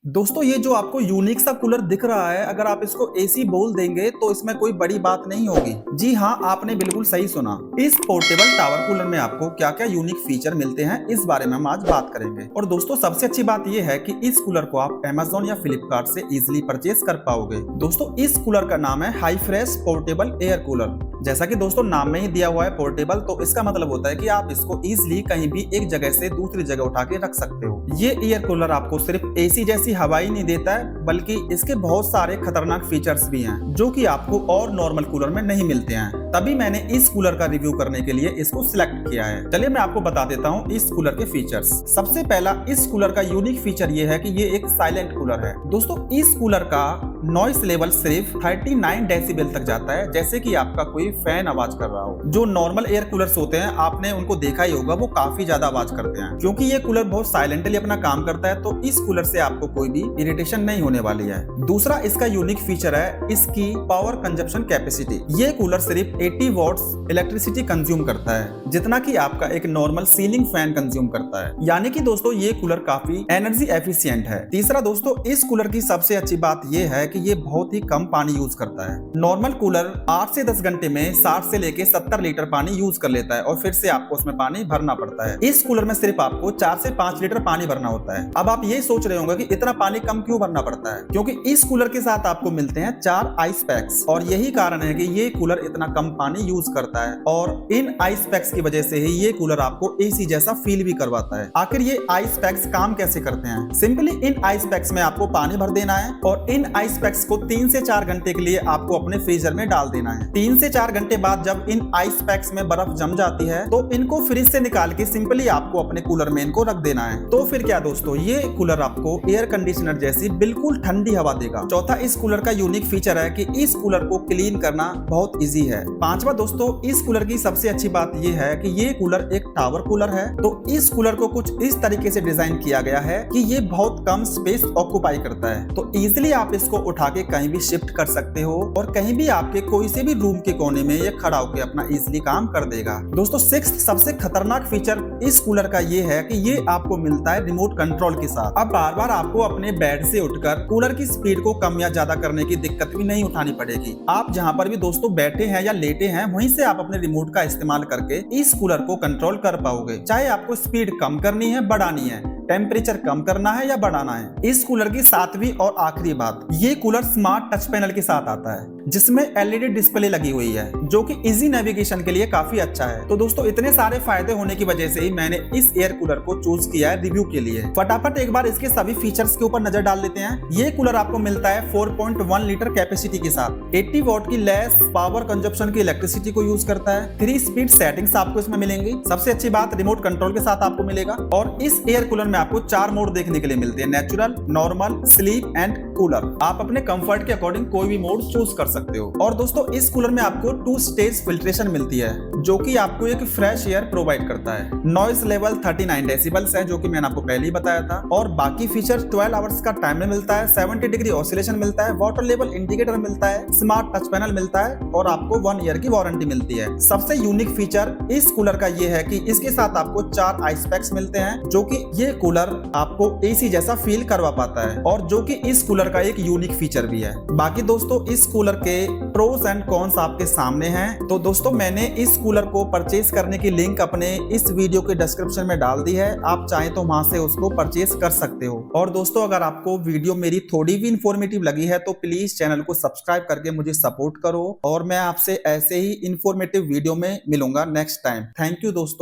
दोस्तों ये जो आपको यूनिक सा कूलर दिख रहा है, अगर आप इसको एसी बोल देंगे तो इसमें कोई बड़ी बात नहीं होगी। जी हाँ, आपने बिल्कुल सही सुना। इस पोर्टेबल टावर कूलर में आपको क्या क्या यूनिक फीचर मिलते हैं, इस बारे में हम आज बात करेंगे। और दोस्तों सबसे अच्छी बात ये है कि इस कूलर को आप Amazon या फ्लिपकार्ट से इजिली परचेज कर पाओगे। दोस्तों इस कूलर का नाम है high fresh portable air cooler. जैसा कि दोस्तों नाम में ही दिया हुआ है पोर्टेबल, तो इसका मतलब होता है कि आप इसको इजिली कहीं भी एक जगह से दूसरी जगह उठा के रख सकते हो। ये एयर कूलर आपको सिर्फ एसी जैसी हवा ही नहीं देता है, बल्कि इसके बहुत सारे खतरनाक फीचर्स भी हैं जो कि आपको और नॉर्मल कूलर में नहीं मिलते हैं। तभी मैंने इस कूलर का रिव्यू करने के लिए इसको सिलेक्ट किया है। चलिए मैं आपको बता देता हूँ इस कूलर के फीचर्स। सबसे पहला इस कूलर का यूनिक फीचर ये है कि ये एक साइलेंट कूलर है। दोस्तों इस कूलर का नॉइस लेवल सिर्फ 39 डेसिबल तक जाता है, जैसे कि आपका कोई फैन आवाज कर रहा हो। जो नॉर्मल एयर कूलर्स होते हैं आपने उनको देखा ही होगा, वो काफी ज्यादा आवाज करते हैं। क्योंकि ये कूलर बहुत साइलेंटली अपना काम करता है, तो इस कूलर से आपको कोई भी इरिटेशन नहीं होने वाली है। दूसरा इसका यूनिक फीचर है इसकी पावर कंजप्शन कैपेसिटी। ये कूलर सिर्फ 80 वॉट्स इलेक्ट्रिसिटी कंज्यूम करता है, जितना कि आपका एक नॉर्मल सीलिंग फैन कंज्यूम करता है। यानी कि दोस्तों ये कूलर काफी एनर्जी एफिशिएंट है। तीसरा दोस्तों इस कूलर की सबसे अच्छी बात ये है कि ये बहुत ही कम पानी यूज करता है। नॉर्मल कूलर 8 से 10 घंटे में 60 से लेके 70 लीटर पानी यूज कर लेता है और फिर से आपको उसमें पानी भरना पड़ता है। इस कूलर में सिर्फ आपको 4 से 5 लीटर पानी भरना होता है। अब आप ये सोच रहे होंगे कि इतना पानी कम क्यों भरना पड़ता है, क्योंकि इस कूलर के साथ आपको मिलते हैं 4 आइस पैक्स, और यही कारण है कि ये कूलर इतना कम पानी यूज करता है। और इन आइस पैक्स की वजह से ही ये कूलर आपको एसी जैसा फील भी करवाता है। आखिर ये आइस पैक्स काम कैसे करते हैं? सिंपली इन आइस पैक्स में आपको पानी भर देना है और इन आइस पैक्स को 3 से 4 घंटे के लिए आपको अपने फ्रीजर में डाल देना है। 3 से 4 घंटे बाद जब इन आइस पैक्स में बर्फ जम जाती है तो इनको फ्रिज से निकाल के सिंपली आपको अपने कूलर में इनको रख देना है। तो फिर क्या दोस्तों, ये कूलर आपको एयर कंडीशनर जैसी बिल्कुल ठंडी हवा देगा। चौथा इस कूलर का यूनिक फीचर है कि इस कूलर को क्लीन करना बहुत इजी है। पांचवा दोस्तों इस कूलर की सबसे अच्छी बात ये है कि ये कूलर एक टावर कूलर है, तो इस कूलर को कुछ इस तरीके से डिजाइन किया गया है कि ये बहुत कम स्पेस ऑक्यूपाई करता है, तो इजिली आप इसको उठा के कहीं भी शिफ्ट कर सकते हो और कहीं भी आपके कोई से भी रूम के कोने में ये खड़ा होकर अपना इजिली काम कर देगा। दोस्तों सिक्स्थ सबसे खतरनाक फीचर इस कूलर का ये है कि ये आपको मिलता है रिमोट कंट्रोल के साथ। अब बार बार आपको अपने बेड से उठकर कूलर की स्पीड को कम या ज्यादा करने की दिक्कत भी नहीं उठानी पड़ेगी। आप जहां पर भी दोस्तों बैठे हैं या लेटे हैं, वहीं से आप अपने रिमोट का इस्तेमाल करके इस कूलर को कंट्रोल कर पाओगे। चाहे आपको स्पीड कम करनी है, बढ़ानी है, टेम्परेचर कम करना है या बढ़ाना है। इस कूलर की सातवीं और आखिरी बात, ये कूलर स्मार्ट टच पैनल के साथ आता है जिसमें एलईडी डिस्प्ले लगी हुई है, जो कि इजी नेविगेशन के लिए काफी अच्छा है। तो दोस्तों इतने सारे फायदे होने की वजह से ही मैंने इस एयर कूलर को चूज किया है रिव्यू के लिए। फटाफट एक बार इसके सभी फीचर्स के ऊपर नजर डाल लेते हैं। ये कूलर आपको मिलता है 4.1 लीटर कैपेसिटी के साथ, 80 वॉट की लेस पावर कंजप्शन की इलेक्ट्रिसिटी को यूज करता है। 3 स्पीड सेटिंग्स आपको इसमें मिलेंगी। सबसे अच्छी बात, रिमोट कंट्रोल के साथ आपको मिलेगा। और इस एयर कूलर में आपको 4 मोड देखने के लिए मिलते हैं, natural, normal, sleep and cooler. आप अपने कंफर्ट के अकॉर्डिंग कोई भी मोड चूज कर सकते हो। और दोस्तों इस कूलर में आपको 2 स्टेज फिल्ट्रेशन मिलती है, जो कि आपको एक फ्रेश एयर प्रोवाइड करता है। नॉइस लेवल 39 डेसिबल्स है, जो कि मैंने आपको पहले ही बताया था। और बाकी फीचर 12 आवर्स का टाइमर मिलता है, 70 डिग्री ऑसिलेशन मिलता है, वाटर लेवल इंडिकेटर मिलता है, स्मार्ट टच पैनल मिलता है और आपको 1 ईयर की वारंटी मिलती है। सबसे यूनिक फीचर इस कूलर का ये है कि इसके साथ आपको 4 आइस पैक्स मिलते हैं, जो कि ये कूलर आपको एसी जैसा फील करवा पाता है और जो कि इस कूलर का एक यूनिक फीचर भी है। बाकी दोस्तों इस कूलर के प्रोस एंड कॉन्स आपके सामने हैं। तो दोस्तों मैंने इस कूलर को परचेज करने की लिंक अपने इस वीडियो के डिस्क्रिप्शन में डाल दी है, आप चाहें तो वहां से उसको परचेज कर सकते हो। और दोस्तों अगर आपको वीडियो मेरी थोड़ी भी इंफॉर्मेटिव लगी है तो प्लीज चैनल को सब्सक्राइब करके मुझे सपोर्ट करो, और मैं आपसे ऐसे ही इंफॉर्मेटिव वीडियो में मिलूंगा नेक्स्ट टाइम। थैंक यू दोस्तों।